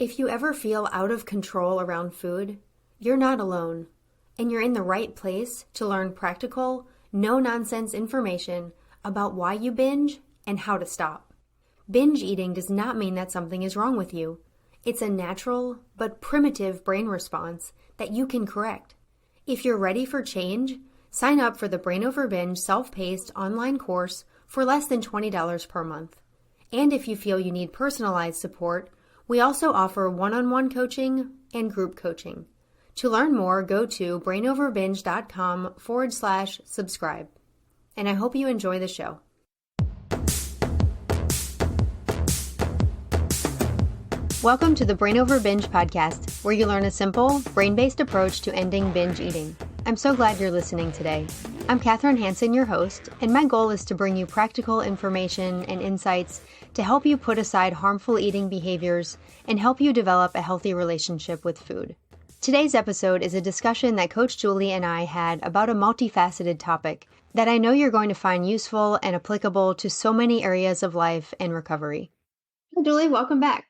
If you ever feel out of control around food, you're not alone, and you're in the right place to learn practical, no-nonsense information about why you binge and how to stop. Binge eating does not mean that something is wrong with you. It's a natural but primitive brain response that you can correct. If you're ready for change, sign up for the Brain Over Binge self-paced online course for less than $20 per month. And if you feel you need personalized support, we also offer one-on-one coaching and group coaching. To learn more, go to brainoverbinge.com/subscribe. And I hope you enjoy the show. Welcome to the Brain Over Binge podcast, where you learn a simple, brain-based approach to ending binge eating. I'm so glad you're listening today. I'm Katherine Hansen, your host, and my goal is to bring you practical information and insights to help you put aside harmful eating behaviors and help you develop a healthy relationship with food. Today's episode is a discussion that Coach Julie and I had about a multifaceted topic that I know you're going to find useful and applicable to so many areas of life and recovery. Hi, Julie, welcome back.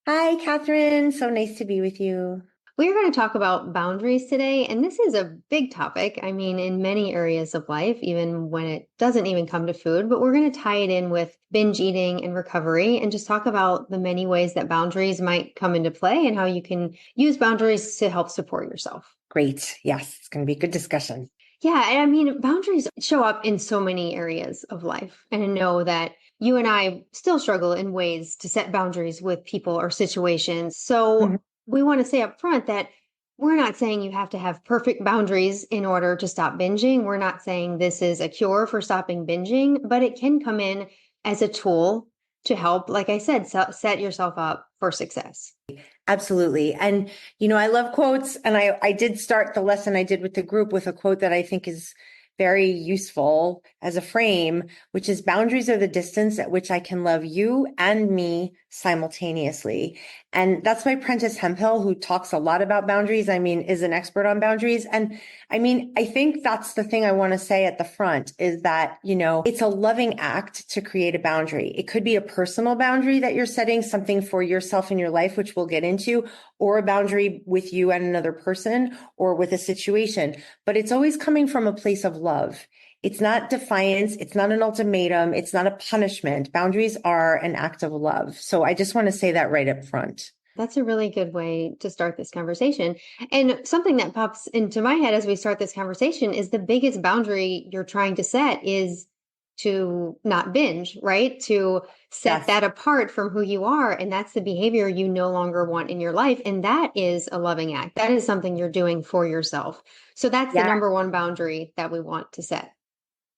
Hi, Katherine. So nice to be with you. We are going to talk about boundaries today, and this is a big topic. I mean, in many areas of life, even when it doesn't even come to food, but we're going to tie it in with binge eating and recovery and just talk about the many ways that boundaries might come into play and how you can use boundaries to help support yourself. Great. Yes, it's going to be a good discussion. Yeah, and I mean, boundaries show up in so many areas of life, and I know that you and I still struggle in ways to set boundaries with people or situations. So we want to say up front that we're not saying you have to have perfect boundaries in order to stop binging. We're not saying this is a cure for stopping binging, but it can come in as a tool to help, like I said, set yourself up for success. Absolutely. And, I love quotes. And I did start the lesson I did with the group with a quote that I think is very useful as a frame, which is boundaries are the distance at which I can love you and me simultaneously. And that's by Prentice Hemphill, who talks a lot about boundaries. I mean, is an expert on boundaries. And I mean, I think that's the thing I want to say at the front is that, it's a loving act to create a boundary. It could be a personal boundary that you're setting, something for yourself in your life, which we'll get into, or a boundary with you and another person or with a situation. But it's always coming from a place of love. It's not defiance. It's not an ultimatum. It's not a punishment. Boundaries are an act of love. So I just want to say that right up front. That's a really good way to start this conversation. And something that pops into my head as we start this conversation is the biggest boundary you're trying to set is to not binge, right? To set that apart from who you are. And that's the behavior you no longer want in your life. And that is a loving act. That is something you're doing for yourself. So that's the number one boundary that we want to set.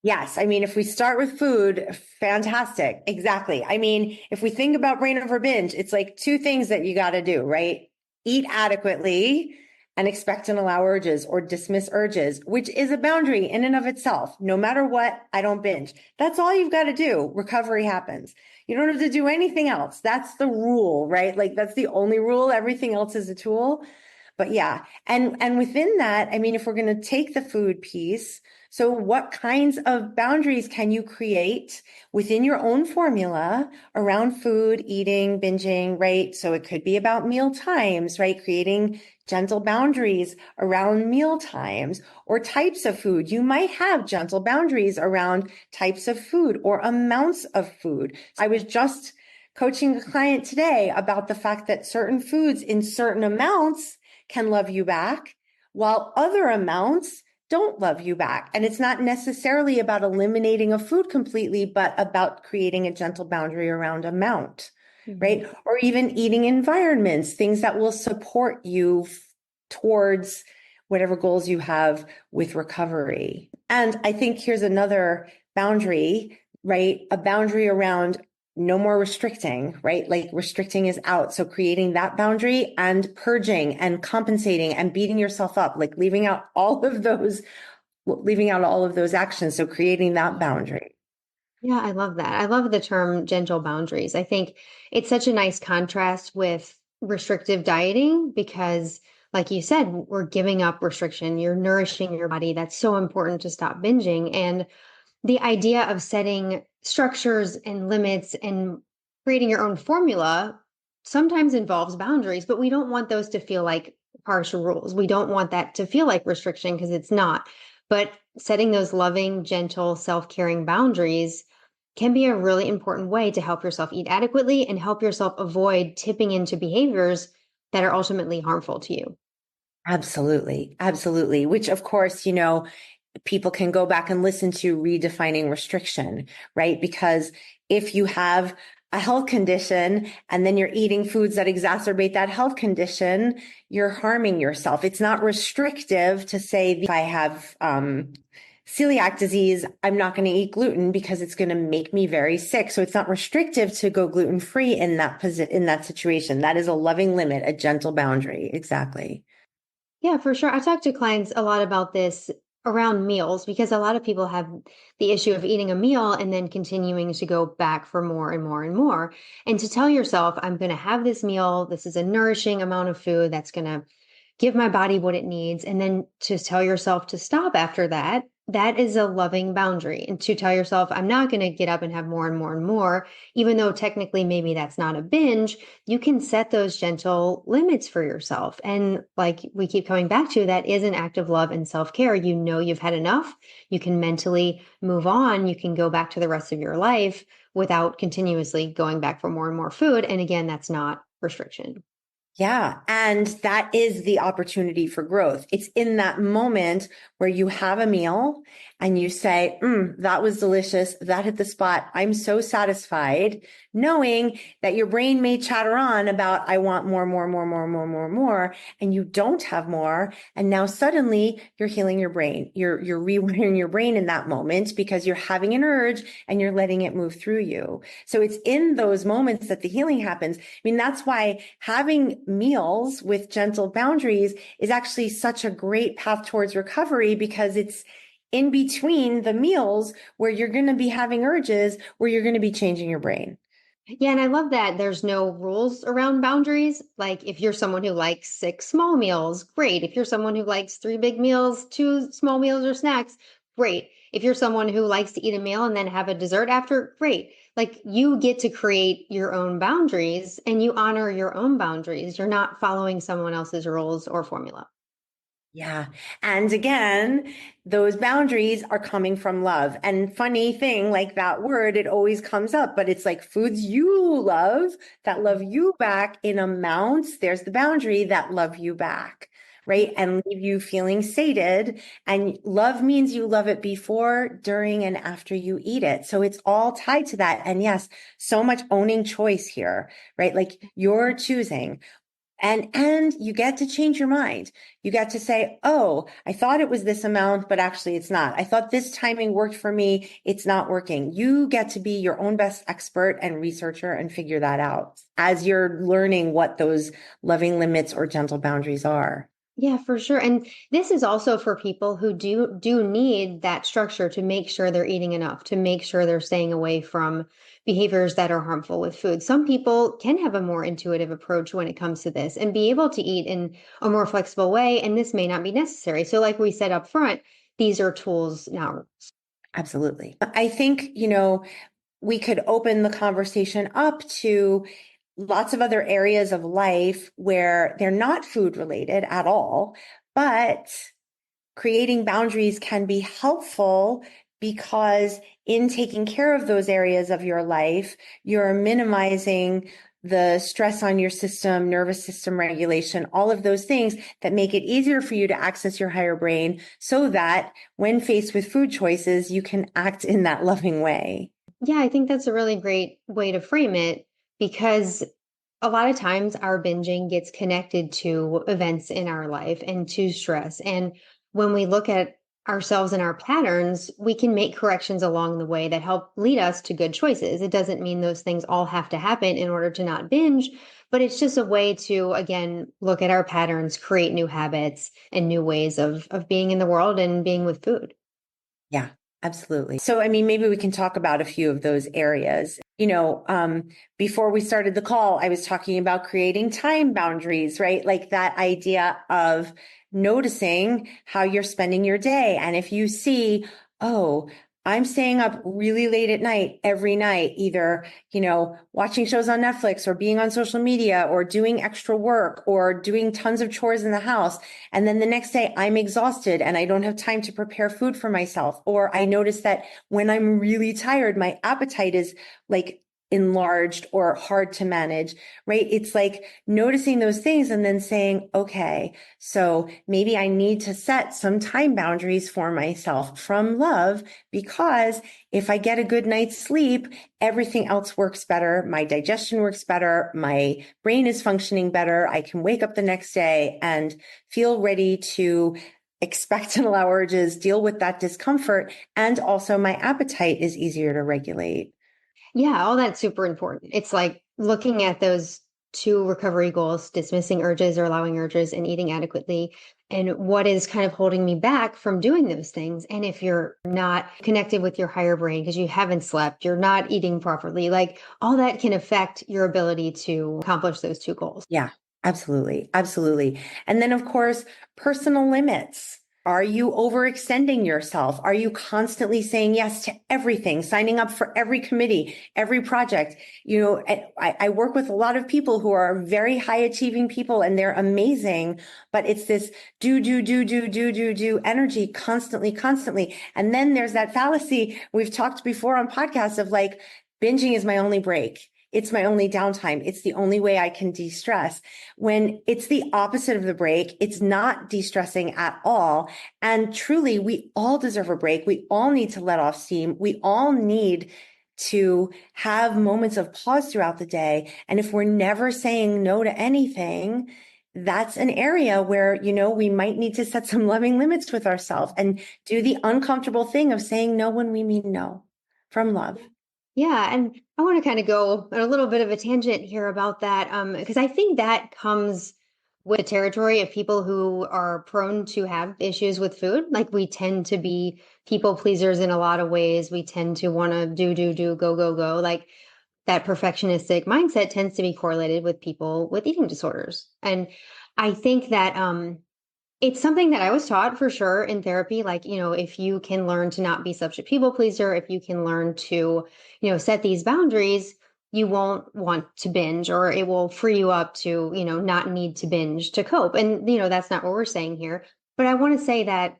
Yes. I mean, if we start with food, fantastic. Exactly. I mean, if we think about Brain Over Binge, it's like two things that you got to do, right? Eat adequately and expect and allow urges or dismiss urges, which is a boundary in and of itself. No matter what, I don't binge. That's all you've got to do. Recovery happens. You don't have to do anything else. That's the rule, right? Like that's the only rule. Everything else is a tool. But yeah. And within that, I mean, if we're going to take the food piece, so what kinds of boundaries can you create within your own formula around food, eating, binging, right? So it could be about meal times, right? Creating gentle boundaries around meal times or types of food. You might have gentle boundaries around types of food or amounts of food. I was just coaching a client today about the fact that certain foods in certain amounts can love you back, while other amounts don't love you back. And it's not necessarily about eliminating a food completely, but about creating a gentle boundary around amount, right? Or even eating environments, things that will support you towards whatever goals you have with recovery. And I think here's another boundary, right? A boundary around no more restricting, right? Like restricting is out. So creating that boundary and purging and compensating and beating yourself up, like leaving out all of those actions. So creating that boundary. Yeah, I love that. I love the term gentle boundaries. I think it's such a nice contrast with restrictive dieting because, like you said, we're giving up restriction. You're nourishing your body. That's so important to stop binging. And the idea of setting structures and limits and creating your own formula sometimes involves boundaries, but we don't want those to feel like harsh rules. We don't want that to feel like restriction because it's not. But setting those loving, gentle, self-caring boundaries can be a really important way to help yourself eat adequately and help yourself avoid tipping into behaviors that are ultimately harmful to you. Absolutely. Absolutely. Which, of course, people can go back and listen to Redefining Restriction, right? Because if you have a health condition and then you're eating foods that exacerbate that health condition, you're harming yourself. It's not restrictive to say, if I have celiac disease, I'm not going to eat gluten because it's going to make me very sick. So it's not restrictive to go gluten free in that situation. That is a loving limit, a gentle boundary. Exactly. Yeah, for sure. I talk to clients a lot about this around meals because a lot of people have the issue of eating a meal and then continuing to go back for more and more and more. And to tell yourself, I'm going to have this meal. This is a nourishing amount of food that's going to give my body what it needs. And then to tell yourself to stop after that, that is a loving boundary. And to tell yourself, I'm not going to get up and have more and more and more, even though technically maybe that's not a binge, you can set those gentle limits for yourself. And like we keep coming back to, that is an act of love and self-care. You know, you've had enough. You can mentally move on. You can go back to the rest of your life without continuously going back for more and more food. And again, that's not restriction. Yeah. And that is the opportunity for growth. It's in that moment where you have a meal and you say, that was delicious. That hit the spot. I'm so satisfied, knowing that your brain may chatter on about, I want more, more, more, more, more, more, more, and you don't have more. And now suddenly you're healing your brain. You're rewiring your brain in that moment because you're having an urge and you're letting it move through you. So it's in those moments that the healing happens. I mean, that's why having meals with gentle boundaries is actually such a great path towards recovery, because it's in between the meals where you're going to be having urges, where you're going to be changing your brain. Yeah, and I love that there's no rules around boundaries. Like if you're someone who likes 6 small meals, great. If you're someone who likes 3 big meals, 2 small meals or snacks, great. If you're someone who likes to eat a meal and then have a dessert after, great. Like you get to create your own boundaries and you honor your own boundaries. You're not following someone else's rules or formula. Yeah. And again, those boundaries are coming from love. And funny thing, like that word, it always comes up, but it's like foods you love that love you back in amounts. There's the boundary that love you back, right? And leave you feeling sated. And love means you love it before, during, and after you eat it. So it's all tied to that. And yes, so much owning choice here, right? Like you're choosing. And you get to change your mind. You get to say, oh, I thought it was this amount, but actually it's not. I thought this timing worked for me. It's not working. You get to be your own best expert and researcher and figure that out as you're learning what those loving limits or gentle boundaries are. Yeah, for sure. And this is also for people who do need that structure to make sure they're eating enough, to make sure they're staying away from behaviors that are harmful with food. Some people can have a more intuitive approach when it comes to this and be able to eat in a more flexible way, and this may not be necessary. So like we said up front, these are tools, not rules. Absolutely. I think, we could open the conversation up to lots of other areas of life where they're not food related at all, but creating boundaries can be helpful because in taking care of those areas of your life, you're minimizing the stress on your system, nervous system regulation, all of those things that make it easier for you to access your higher brain so that when faced with food choices, you can act in that loving way. Yeah, I think that's a really great way to frame it because a lot of times our binging gets connected to events in our life and to stress. And when we look at ourselves and our patterns, we can make corrections along the way that help lead us to good choices. It doesn't mean those things all have to happen in order to not binge, but it's just a way to, again, look at our patterns, create new habits and new ways of being in the world and being with food. Yeah, absolutely. So, I mean, maybe we can talk about a few of those areas. Before we started the call, I was talking about creating time boundaries, right? Like that idea of noticing how you're spending your day. And if you see, oh, I'm staying up really late at night every night, either, watching shows on Netflix or being on social media or doing extra work or doing tons of chores in the house. And then the next day I'm exhausted and I don't have time to prepare food for myself. Or I notice that when I'm really tired, my appetite is like enlarged or hard to manage, right? It's like noticing those things and then saying, okay, so maybe I need to set some time boundaries for myself from love, because if I get a good night's sleep, everything else works better. My digestion works better. My brain is functioning better. I can wake up the next day and feel ready to expect and allow urges, deal with that discomfort. And also my appetite is easier to regulate. Yeah, all that's super important. It's like looking at those two recovery goals, dismissing urges or allowing urges and eating adequately, and what is kind of holding me back from doing those things. And if you're not connected with your higher brain because you haven't slept, you're not eating properly, like all that can affect your ability to accomplish those two goals. Yeah, absolutely. Absolutely. And then, of course, personal limits. Are you overextending yourself? Are you constantly saying yes to everything, signing up for every committee, every project? I work with a lot of people who are very high achieving people and they're amazing, but it's this do energy constantly, constantly. And then there's that fallacy we've talked before on podcasts of like, binging is my only break. It's my only downtime. It's the only way I can de-stress. When it's the opposite of the break, it's not de-stressing at all. And truly, we all deserve a break. We all need to let off steam. We all need to have moments of pause throughout the day. And if we're never saying no to anything, that's an area where, we might need to set some loving limits with ourselves and do the uncomfortable thing of saying no when we mean no from love. Yeah, and I want to kind of go on a little bit of a tangent here about that, because I think that comes with the territory of people who are prone to have issues with food. Like we tend to be people pleasers in a lot of ways. We tend to want to do, go. Like that perfectionistic mindset tends to be correlated with people with eating disorders. And I think that it's something that I was taught for sure in therapy. Like, if you can learn to not be such a people pleaser, if you can learn to, set these boundaries, you won't want to binge, or it will free you up to, not need to binge to cope. And, that's not what we're saying here. But I want to say that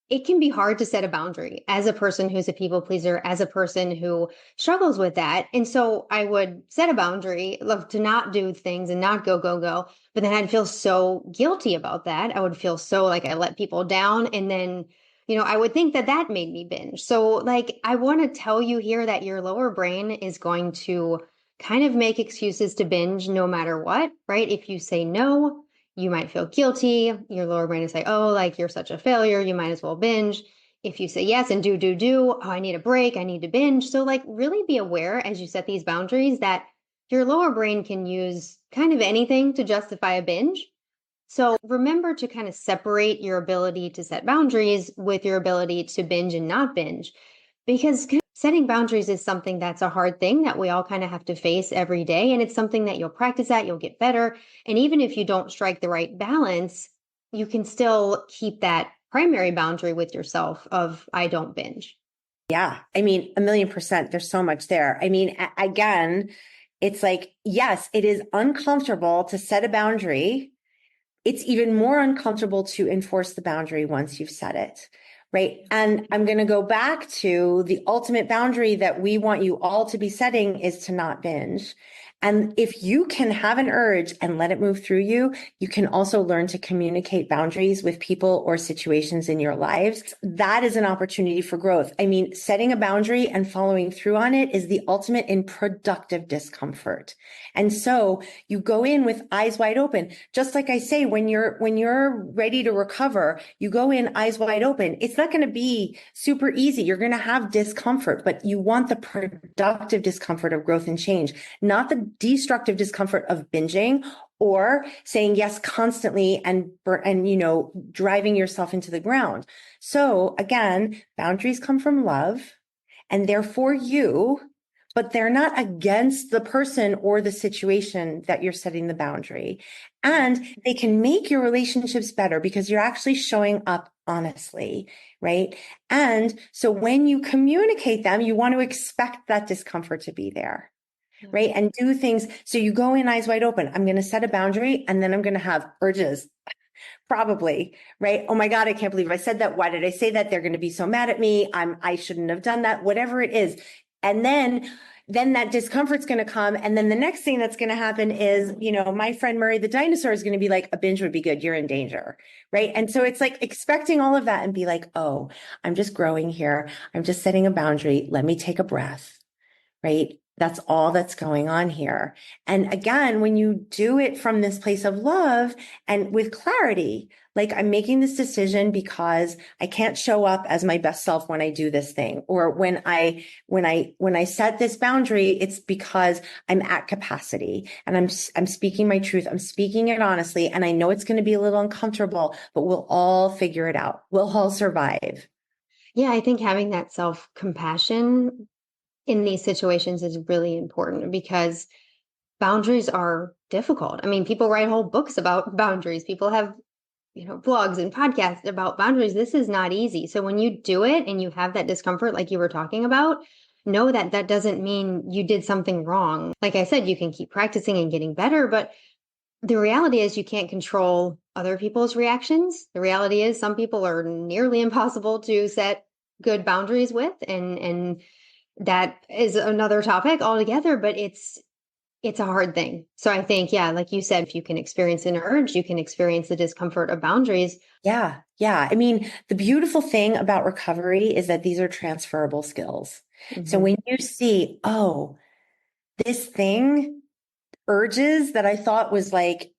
it can be hard to set a boundary as a person who's a people pleaser, as a person who struggles with that. And so I would set a boundary, love to not do things and not go. But then I'd feel so guilty about that. I would feel so like I let people down. And then, I would think that that made me binge. So like, I want to tell you here that your lower brain is going to kind of make excuses to binge no matter what, right? If you say no, you might feel guilty. Your lower brain is like, oh, like you're such a failure. You might as well binge. If you say yes and do, oh, I need a break. I need to binge. So like really be aware as you set these boundaries that your lower brain can use kind of anything to justify a binge. So remember to kind of separate your ability to set boundaries with your ability to binge and not binge, because setting boundaries is something that's a hard thing that we all kind of have to face every day. And it's something that you'll practice at, you'll get better. And even if you don't strike the right balance, you can still keep that primary boundary with yourself of I don't binge. Yeah. I mean, 1,000,000%. There's so much there. I mean, again, it's like, yes, it is uncomfortable to set a boundary. It's even more uncomfortable to enforce the boundary once you've set it. Right. And I'm going to go back to the ultimate boundary that we want you all to be setting is to not binge. And if you can have an urge and let it move through you, you can also learn to communicate boundaries with people or situations in your lives. That is an opportunity for growth. I mean, setting a boundary and following through on it is the ultimate in productive discomfort. And so you go in with eyes wide open. Just like I say, when you're ready to recover, you go in eyes wide open. It's not going to be super easy. You're going to have discomfort, but you want the productive discomfort of growth and change, not the destructive discomfort of binging or saying yes constantly and driving yourself into the ground. So again, boundaries come from love and they're for you, but they're not against the person or the situation that you're setting the boundary. And they can make your relationships better because you're actually showing up honestly, right? And so when you communicate them, you want to expect that discomfort to be there. Right. And do things. So you go in eyes wide open. I'm going to set a boundary and then I'm going to have urges. Probably, right? Oh my God, I can't believe I said that. Why did I say that? They're going to be so mad at me. I shouldn't have done that, whatever it is. And then that discomfort's going to come. And then the next thing that's going to happen is, my friend Murray the dinosaur is going to be like, a binge would be good. You're in danger. Right. And so it's like expecting all of that and be like, oh, I'm just growing here. I'm just setting a boundary. Let me take a breath. Right. That's all that's going on here. And again, when you do it from this place of love and with clarity, like I'm making this decision because I can't show up as my best self when I do this thing. Or when I set this boundary, it's because I'm at capacity and I'm speaking my truth. I'm speaking it honestly. And I know it's going to be a little uncomfortable, but we'll all figure it out. We'll all survive. Yeah, I think having that self-compassion in these situations is really important because boundaries are difficult. I mean, people write whole books about boundaries. People have, blogs and podcasts about boundaries. This is not easy. So when you do it and you have that discomfort, like you were talking about, know that that doesn't mean you did something wrong. Like I said, you can keep practicing and getting better, but the reality is you can't control other people's reactions. The reality is some people are nearly impossible to set good boundaries with, and that is another topic altogether, but it's a hard thing. So I think, yeah, like you said, if you can experience an urge, you can experience the discomfort of boundaries. Yeah. Yeah. I mean, the beautiful thing about recovery is that these are transferable skills. So when you see, oh, this thing, urges that I thought was like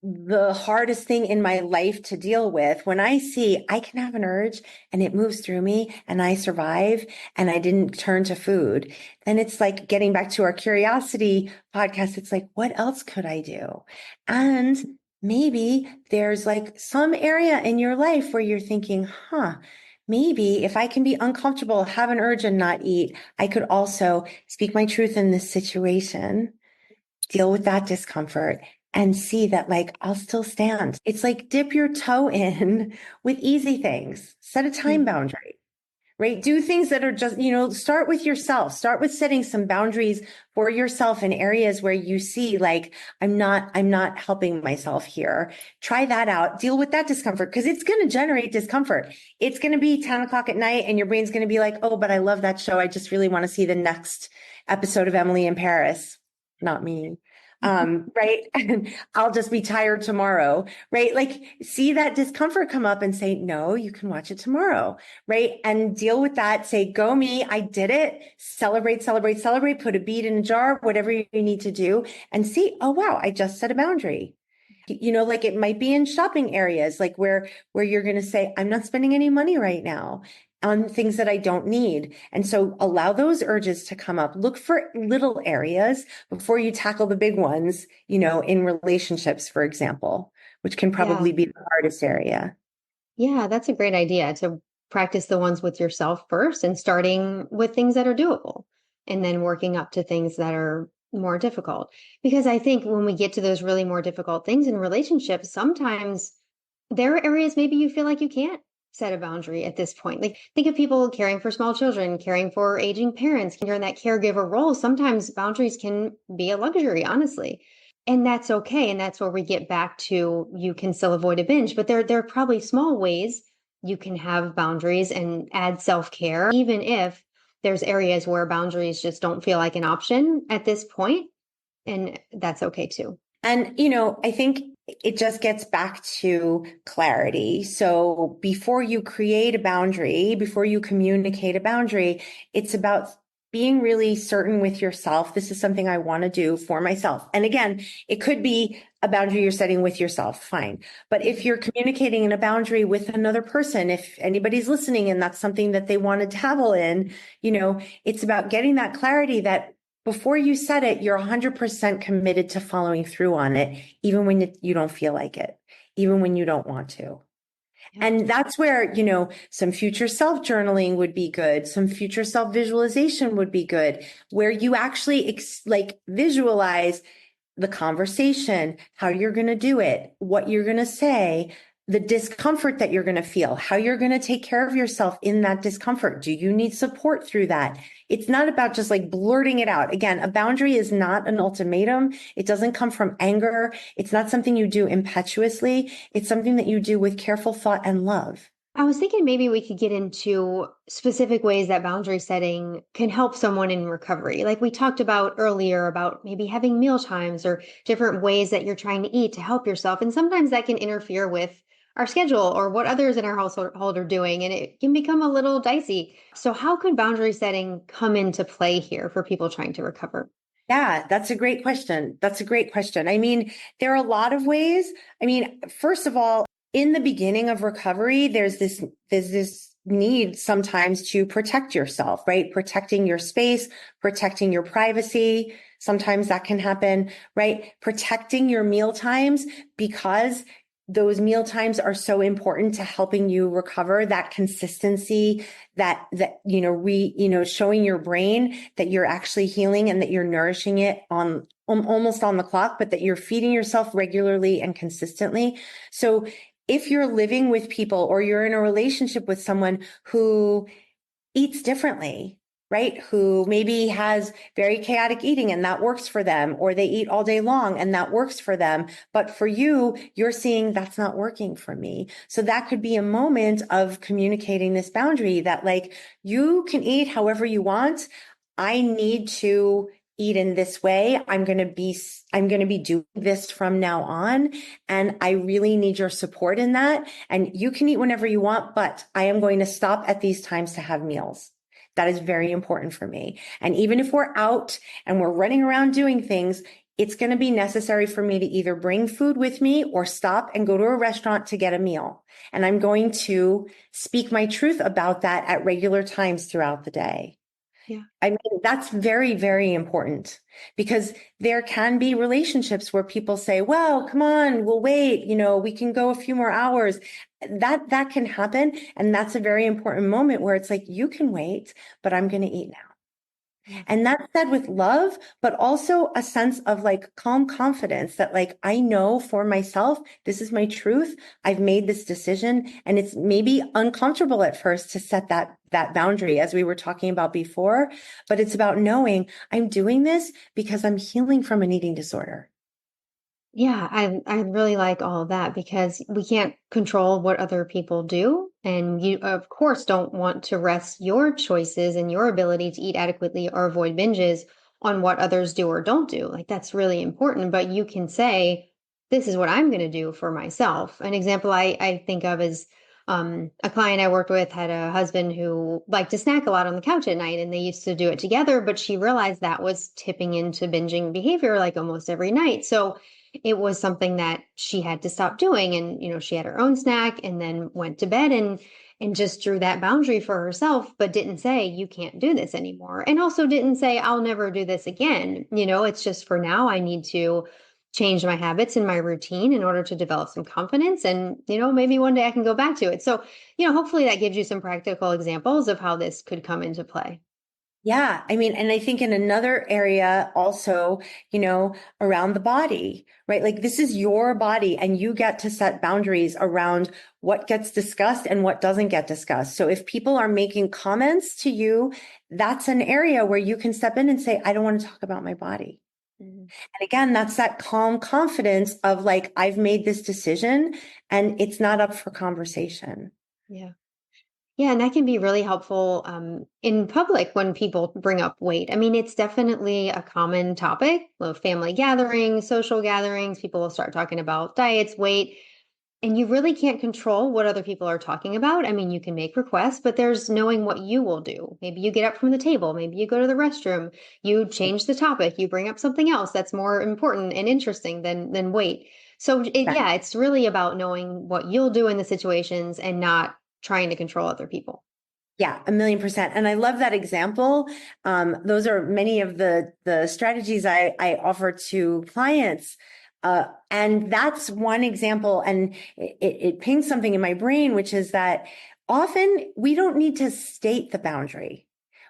the hardest thing in my life to deal with, when I see I can have an urge and it moves through me and I survive and I didn't turn to food, then it's like getting back to our curiosity podcast. It's like, what else could I do? And maybe there's like some area in your life where you're thinking, maybe if I can be uncomfortable, have an urge and not eat, I could also speak my truth in this situation, deal with that discomfort and see that like I'll still stand. It's like dip your toe in with easy things, set a time boundary, right? Do things that are just, start with yourself, start with setting some boundaries for yourself in areas where you see like, I'm not helping myself here. Try that out, deal with that discomfort because it's going to generate discomfort. It's going to be 10 o'clock at night and your brain's going to be like, oh, but I love that show. I just really want to see the next episode of Emily in Paris. Not me. Right. And I'll just be tired tomorrow. Right. Like see that discomfort come up and say, no, you can watch it tomorrow. Right. And deal with that. Say, go me. I did it. Celebrate, celebrate, celebrate, put a bead in a jar, whatever you need to do and see, oh, wow, I just set a boundary. Like it might be in shopping areas, like where you're going to say, I'm not spending any money right now on things that I don't need. And so allow those urges to come up. Look for little areas before you tackle the big ones, in relationships, for example, which can probably be the hardest area. Yeah, that's a great idea to practice the ones with yourself first and starting with things that are doable and then working up to things that are more difficult. Because I think when we get to those really more difficult things in relationships, sometimes there are areas maybe you feel like you can't set a boundary at this point. Like think of people caring for small children, caring for aging parents, you're in that caregiver role. Sometimes boundaries can be a luxury, honestly. And that's okay. And that's where we get back to you can still avoid a binge, but there are probably small ways you can have boundaries and add self-care, even if there's areas where boundaries just don't feel like an option at this point. And that's okay too. And, I think it just gets back to clarity. So before you create a boundary, before you communicate a boundary, it's about being really certain with yourself. This is something I want to do for myself. And again, it could be a boundary you're setting with yourself. Fine. But if you're communicating in a boundary with another person, if anybody's listening and that's something that they want to dabble in, it's about getting that clarity that before you set it, you're 100% committed to following through on it, even when you don't feel like it, even when you don't want to. Yeah. And that's where, some future self journaling would be good. Some future self visualization would be good, where you actually visualize the conversation, how you're going to do it, what you're going to say, the discomfort that you're going to feel, how you're going to take care of yourself in that discomfort. Do you need support through that? It's not about just like blurting it out. Again, a boundary is not an ultimatum. It doesn't come from anger. It's not something you do impetuously. It's something that you do with careful thought and love. I was thinking maybe we could get into specific ways that boundary setting can help someone in recovery. Like we talked about earlier about maybe having meal times or different ways that you're trying to eat to help yourself. And sometimes that can interfere with our schedule or what others in our household are doing. And it can become a little dicey. So, how could boundary setting come into play here for people trying to recover? Yeah, that's a great question. That's a great question. I mean, there are a lot of ways. I mean, first of all, in the beginning of recovery, there's this need sometimes to protect yourself, right? Protecting your space, protecting your privacy. Sometimes that can happen, right? Protecting your meal times because those meal times are so important to helping you recover. That consistency, showing your brain that you're actually healing and that you're nourishing it on almost on the clock, but that you're feeding yourself regularly and consistently. So if you're living with people or you're in a relationship with someone who eats differently, right? Who maybe has very chaotic eating and that works for them, or they eat all day long and that works for them. But for you, you're seeing that's not working for me. So that could be a moment of communicating this boundary that like, you can eat however you want. I need to eat in this way. I'm going to be doing this from now on. And I really need your support in that. And you can eat whenever you want, but I am going to stop at these times to have meals. That is very important for me. And even if we're out and we're running around doing things, it's going to be necessary for me to either bring food with me or stop and go to a restaurant to get a meal. And I'm going to speak my truth about that at regular times throughout the day. Yeah. I mean, that's very, very important because there can be relationships where people say, well, come on, we'll wait, we can go a few more hours. That can happen. And that's a very important moment where it's like, you can wait, but I'm going to eat now. Yeah. And that's said with love, but also a sense of like calm confidence that like, I know for myself, this is my truth. I've made this decision and it's maybe uncomfortable at first to set that boundary as we were talking about before, but it's about knowing I'm doing this because I'm healing from an eating disorder. Yeah, I really like all of that because we can't control what other people do. And you, of course, don't want to rest your choices and your ability to eat adequately or avoid binges on what others do or don't do. Like, that's really important. But you can say, this is what I'm going to do for myself. An example I think of is a client I worked with had a husband who liked to snack a lot on the couch at night, and they used to do it together. But she realized that was tipping into binging behavior like almost every night. So, it was something that she had to stop doing. And she had her own snack and then went to bed and just drew that boundary for herself, but didn't say you can't do this anymore, and also didn't say I'll never do this again. It's just for now I need to change my habits and my routine in order to develop some confidence, and maybe one day I can go back to it. So hopefully that gives you some practical examples of how this could come into play. Yeah. I mean, and I think in another area also, around the body, right? Like this is your body and you get to set boundaries around what gets discussed and what doesn't get discussed. So if people are making comments to you, that's an area where you can step in and say, I don't want to talk about my body. Mhm. And again, that's that calm confidence of like, I've made this decision and it's not up for conversation. Yeah. Yeah, and that can be really helpful in public when people bring up weight. I mean, it's definitely a common topic. Well, family gatherings, social gatherings, people will start talking about diets, weight, and you really can't control what other people are talking about. I mean, you can make requests, but there's knowing what you will do. Maybe you get up from the table, maybe you go to the restroom, you change the topic, you bring up something else that's more important and interesting than weight. So yeah, it's really about knowing what you'll do in the situations and not trying to control other people. Yeah, 1,000,000%. And I love that example. Those are many of the strategies I offer to clients. And that's one example. And it pings something in my brain, which is that often we don't need to state the boundary.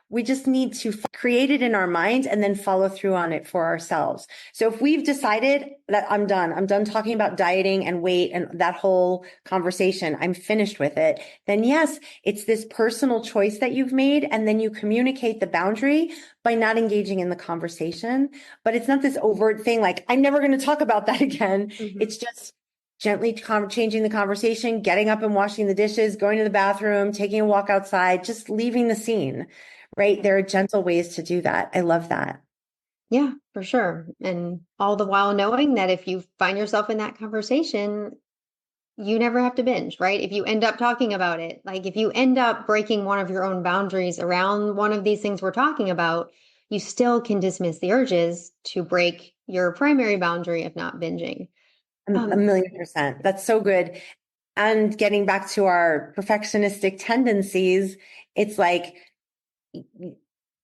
We just need to create it in our minds and then follow through on it for ourselves. So if we've decided that I'm done talking about dieting and weight and that whole conversation, I'm finished with it, then yes, it's this personal choice that you've made. And then you communicate the boundary by not engaging in the conversation. But it's not this overt thing like, I'm never going to talk about that again. Mm-hmm. It's just gently changing the conversation, getting up and washing the dishes, going to the bathroom, taking a walk outside, just leaving the scene. Right? There are gentle ways to do that. I love that. Yeah, for sure. And all the while knowing that if you find yourself in that conversation, you never have to binge, right? If you end up talking about it, like if you end up breaking one of your own boundaries around one of these things we're talking about, you still can dismiss the urges to break your primary boundary of not binging. A 1,000,000%. That's so good. And getting back to our perfectionistic tendencies, it's like,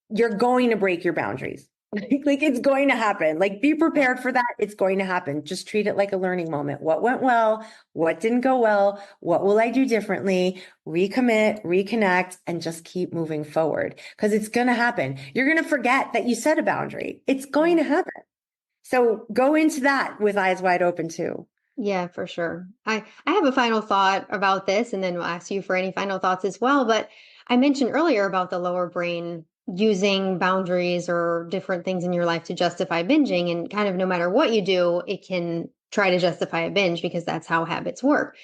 you're going to break your boundaries. Like it's going to happen. Like be prepared for that. It's going to happen. Just treat it like a learning moment. What went well? What didn't go well? What will I do differently? Recommit, reconnect, and just keep moving forward because it's going to happen. You're going to forget that you set a boundary. It's going to happen. So go into that with eyes wide open too. Yeah, for sure. I have a final thought about this, and then we'll ask you for any final thoughts as well. But I mentioned earlier about the lower brain using boundaries or different things in your life to justify binging, and kind of no matter what you do, it can try to justify a binge because that's how habits work.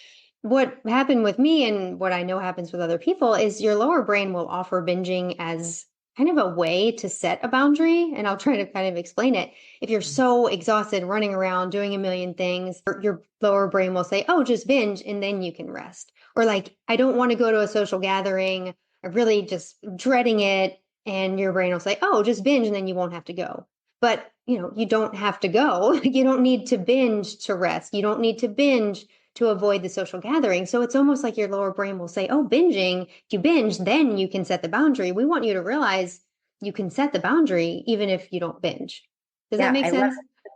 What happened with me and what I know happens with other people is your lower brain will offer binging as kind of a way to set a boundary. And I'll try to kind of explain it. If you're so exhausted running around doing a million things, your lower brain will say, oh, just binge and then you can rest. Or like, I don't want to go to a social gathering. I'm really just dreading it. And your brain will say, oh, just binge and then you won't have to go. But, you don't have to go. You don't need to binge to rest. You don't need to binge to avoid the social gathering. So it's almost like your lower brain will say, oh, binging, if you binge, then you can set the boundary. We want you to realize you can set the boundary even if you don't binge. Does that make sense?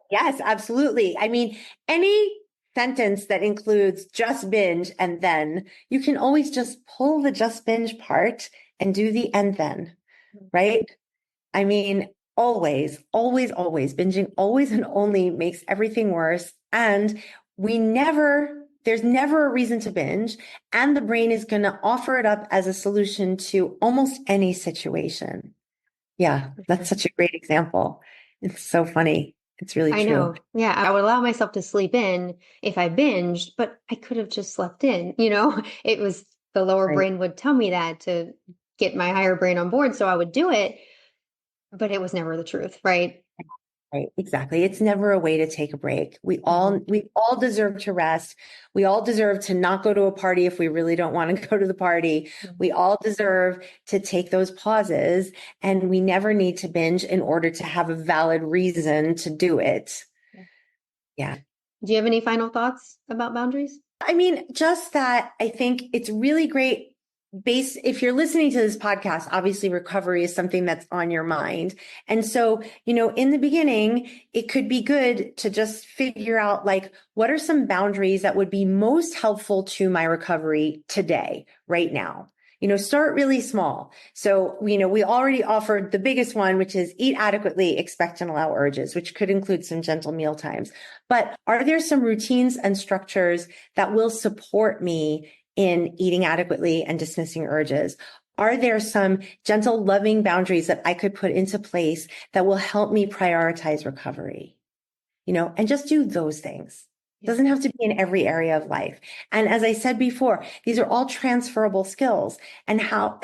Yes, absolutely. I mean, any sentence that includes just binge and then, you can always just pull the just binge part and do the and then, right? I mean, always, always, always binging always and only makes everything worse. And there's never a reason to binge. And the brain is going to offer it up as a solution to almost any situation. Yeah, that's such a great example. It's so funny. It's really true. I know. Yeah, I would allow myself to sleep in if I binged, but I could have just slept in, It was the lower brain would tell me that to get my higher brain on board, so I would do it, but it was never the truth, right? Right, exactly. It's never a way to take a break. We all deserve to rest. We all deserve to not go to a party if we really don't want to go to the party. We all deserve to take those pauses, and we never need to binge in order to have a valid reason to do it. Yeah. Do you have any final thoughts about boundaries? I mean, just that I think it's really great. If you're listening to this podcast, obviously recovery is something that's on your mind. And so, in the beginning, it could be good to just figure out like, what are some boundaries that would be most helpful to my recovery today, right now? Start really small. So, we already offered the biggest one, which is eat adequately, expect and allow urges, which could include some gentle meal times. But are there some routines and structures that will support me in eating adequately and dismissing urges? Are there some gentle, loving boundaries that I could put into place that will help me prioritize recovery? And just do those things. It doesn't have to be in every area of life. And as I said before, these are all transferable skills.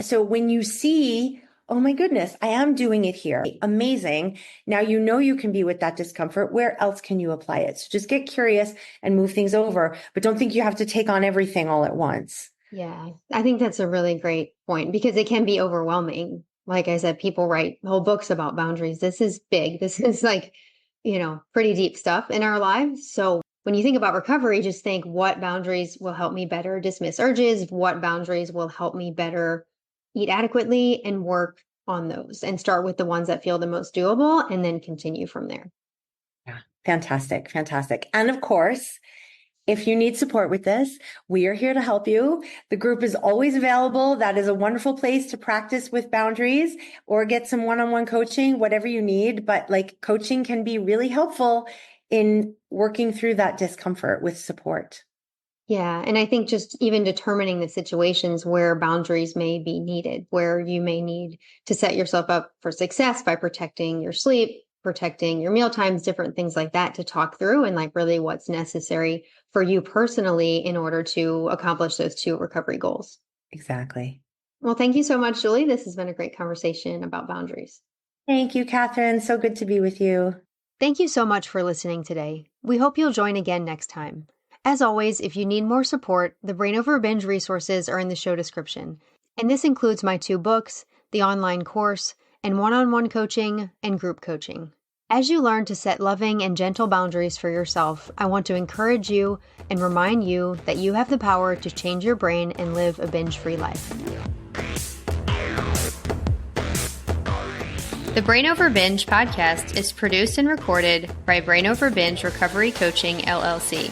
So when you see, oh my goodness, I am doing it here. Amazing. Now you can be with that discomfort. Where else can you apply it? So just get curious and move things over, but don't think you have to take on everything all at once. Yeah, I think that's a really great point because it can be overwhelming. Like I said, people write whole books about boundaries. This is big. This is like, pretty deep stuff in our lives. So when you think about recovery, just think what boundaries will help me better dismiss urges, what boundaries will help me better eat adequately, and work on those and start with the ones that feel the most doable and then continue from there. Yeah, Fantastic. Fantastic. And of course, if you need support with this, we are here to help you. The group is always available. That is a wonderful place to practice with boundaries or get some one-on-one coaching, whatever you need. But like coaching can be really helpful in working through that discomfort with support. Yeah. And I think just even determining the situations where boundaries may be needed, where you may need to set yourself up for success by protecting your sleep, protecting your meal times, different things like that to talk through and like really what's necessary for you personally in order to accomplish those two recovery goals. Exactly. Well, thank you so much, Julie. This has been a great conversation about boundaries. Thank you, Catherine. So good to be with you. Thank you so much for listening today. We hope you'll join again next time. As always, if you need more support, the Brain Over Binge resources are in the show description. And this includes my 2 books, the online course, and one-on-one coaching and group coaching. As you learn to set loving and gentle boundaries for yourself, I want to encourage you and remind you that you have the power to change your brain and live a binge-free life. The Brain Over Binge podcast is produced and recorded by Brain Over Binge Recovery Coaching, LLC.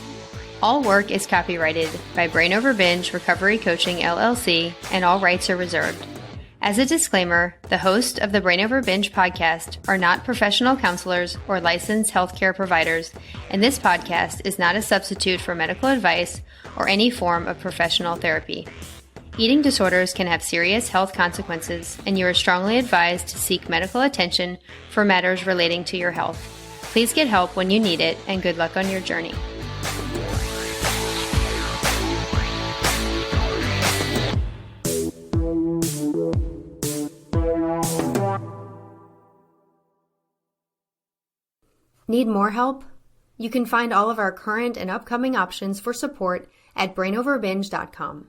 All work is copyrighted by Brain Over Binge Recovery Coaching, LLC, and all rights are reserved. As a disclaimer, the host of the Brain Over Binge podcast are not professional counselors or licensed healthcare providers, and this podcast is not a substitute for medical advice or any form of professional therapy. Eating disorders can have serious health consequences, and you are strongly advised to seek medical attention for matters relating to your health. Please get help when you need it, and good luck on your journey. Need more help? You can find all of our current and upcoming options for support at brainoverbinge.com.